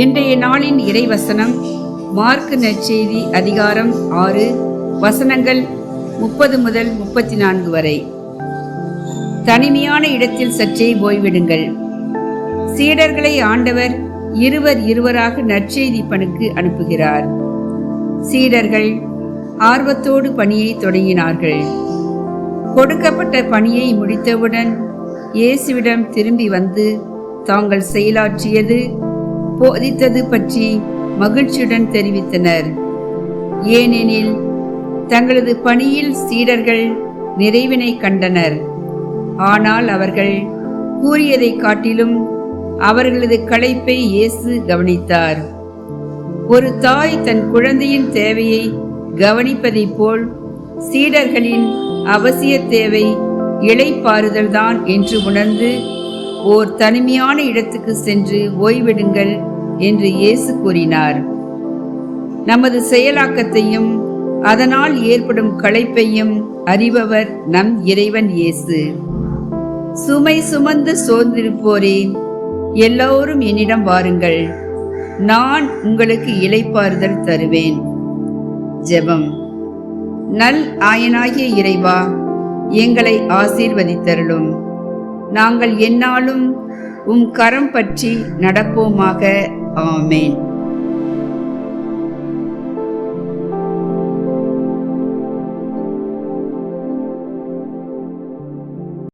இன்றைய நாளின் இறைவசனம் மார்க்கு நற்செய்தி அதிகாரம் 6 வசனங்கள் 30 முதல் 34 வரை. தனிமையான இடத்தில் சற்றே ஓய்விடுங்கள். சீடர்களை ஆண்டவர் இருவராக நற்செய்தி பணிக்கு அனுப்புகிறார். சீடர்கள் ஆர்வத்தோடு பணியை தொடங்கினார்கள். கொடுக்கப்பட்ட பணியை முடித்தவுடன் இயேசுவிடம் திரும்பி வந்து தாங்கள் செயலாற்றியது போதித்தது பற்றி மகிழ்ச்சியுடன் தெரிவித்தனர். ஏனெனில் தங்களது பணியில் சீடர்கள் நிறைவினை கண்டனர். ஆனால் அவர்கள் கூறியதை காட்டிலும் அவர்களது களைப்பை இயேசு கவனித்தார். ஒரு தாய் தன் குழந்தையின் தேவையை கவனிப்பதைப் போல் சீடர்களின் அவசிய தேவை இளைப்பாறுதல்தான் என்று உணர்ந்து ஓர் தனிமையான இடத்துக்கு சென்று ஓய்வெடுங்கள் என்று இயேசு கூறினார். நமது செயலாக்கத்தையும் அதனால் ஏற்படும் களைப்பையும் அறிபவர் நம் இறைவன் இயேசு. சுமை சுமந்து சோர்ந்திருப்போரே, எல்லோரும் என்னிடம் வாருங்கள், நான் உங்களுக்கு இளைப்பாறுதல் தருவேன். ஜெபம். நல் ஆயனாகிய இறைவா, எங்களை ஆசீர்வதித்தருளும். நாங்கள் எந்நாளும் கரம் பற்றி நடப்போமாக. ஆமேன்.